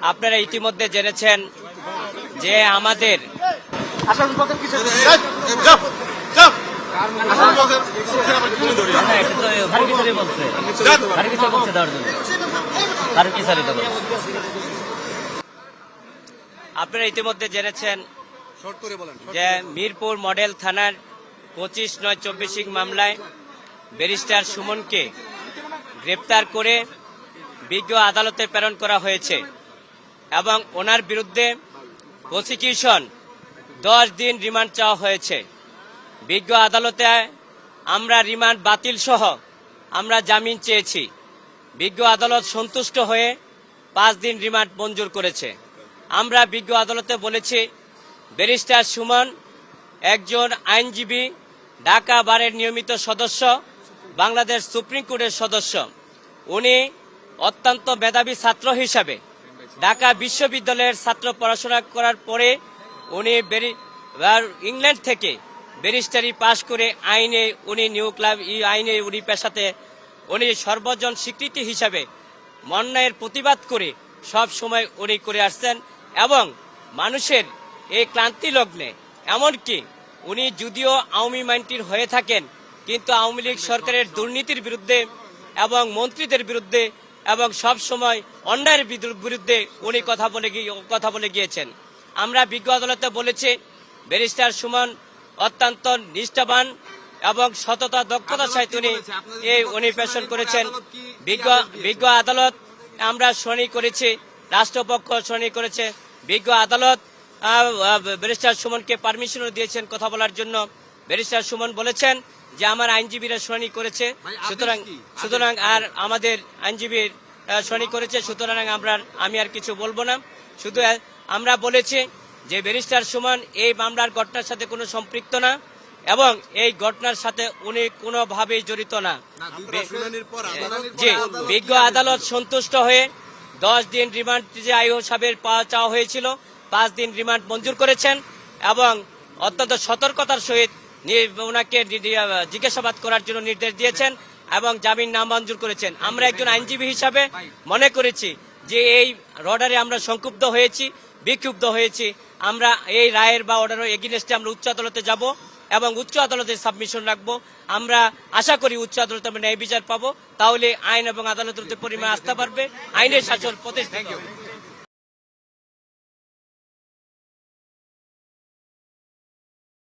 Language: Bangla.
আপনারা ইতিমধ্যে জেনেছেন যে আমাদের আপনারা ইতিমধ্যে জেনেছেন যে মিরপুর মডেল থানার 25/9/24 মামলায় ব্যারিস্টার সুমনকে গ্রেপ্তার করে বিজ্ঞ আদালতে প্রেরণ করা হয়েছে এবং ওনার বিরুদ্ধে প্রসিকিউশন 10 দিন রিমান্ড চাওয়া হয়েছে। বিজ্ঞ আদালতে আমরা রিমান্ড বাতিল সহ আমরা জামিন চেয়েছি। বিজ্ঞ আদালত সন্তুষ্ট হয়ে 5 দিন রিমান্ড মঞ্জুর করেছে। আমরা বিজ্ঞ আদালতে বলেছি ব্যারিস্টার সুমন একজন আইনজীবী, ঢাকা বারের নিয়মিত সদস্য, বাংলাদেশ সুপ্রিম কোর্টের সদস্য। উনি অত্যন্ত মেধাবী ছাত্র হিসাবে ঢাকা বিশ্ববিদ্যালয়ের ছাত্র পড়াশোনা করার পরে উনি ইংল্যান্ড থেকে ব্যারিস্টারি পাশ করে আইনে উনি আইনে উনি পেশাতে উনি সর্বজন স্বীকৃতি হিসাবে অন্যায়ের প্রতিবাদ করে সব সময় উনি করে আসছেন এবং মানুষের এই ক্লান্তি লগ্নে এমনকি উনি যদিও আওয়ামী মাইন্ডটির হয়ে থাকেন কিন্তু আওয়ামী লীগ সরকারের দুর্নীতির বিরুদ্ধে এবং মন্ত্রীদের বিরুদ্ধে এবং সব সময় অন্যায়ের বিরুদ্ধে উনি কথা বলে গিয়েছেন। আমরা বিজ্ঞ আদালতে বলেছি ব্যারিস্টার সুমন অত্যন্ত নিষ্ঠাবান এবং সততা দক্ষতার সাথে উনি পেশন করেছেন। বিজ্ঞ আদালত আমরা শুনানি করেছি, রাষ্ট্রপক্ষ শুনানি করেছে। বিজ্ঞ আদালত ব্যারিস্টার সুমনকে পারমিশনও দিয়েছেন কথা বলার জন্য। ব্যারিস্টার সুমন বলেছেন যে আমার আইনজীবীরা শুনানি করেছে, সুতরাং আর আমাদের আইনজীবীর শুনানি করেছে, সুতরাং আমি আর কিছু বলবো না। শুধু আমরা বলেছি যে ব্যারিস্টার সুমন এই মামলার ঘটনার সাথে কোনো সম্পৃক্ত না এবং এই ঘটনার সাথে উনি কোনোভাবেই জড়িত না। জি, বিজ্ঞ আদালত সন্তুষ্ট হয়ে 10 দিন রিমান্ড যে আইও সাহেবের চাওয়া হয়েছিল 5 দিন রিমান্ড মঞ্জুর করেছেন এবং অত্যন্ত সতর্কতার সহিত ওনাকে জিজ্ঞাসাবাদ করার জন্য নির্দেশ দিয়েছেন এবং জামিন নামঞ্জুর করেছেন। আমরা একজন আইনজীবী হিসাবে মনে করেছি যে এই অর্ডারে আমরা সংক্ষুব্ধ হয়েছি, বিক্ষুব্ধ হয়েছি। আমরা এই রায়ের বা অর্ডারের এগেইনস্টে আমরা উচ্চ আদালতে যাব এবং উচ্চ আদালতে সাবমিশন রাখবো। আমরা আশা করি উচ্চ আদালতে আমরা ন্যায় বিচার পাবো, তাহলে আইন এবং আদালতের পরিমাণ আস্থা বাড়বে, আইনের শাসন প্রতিষ্ঠিত হবে।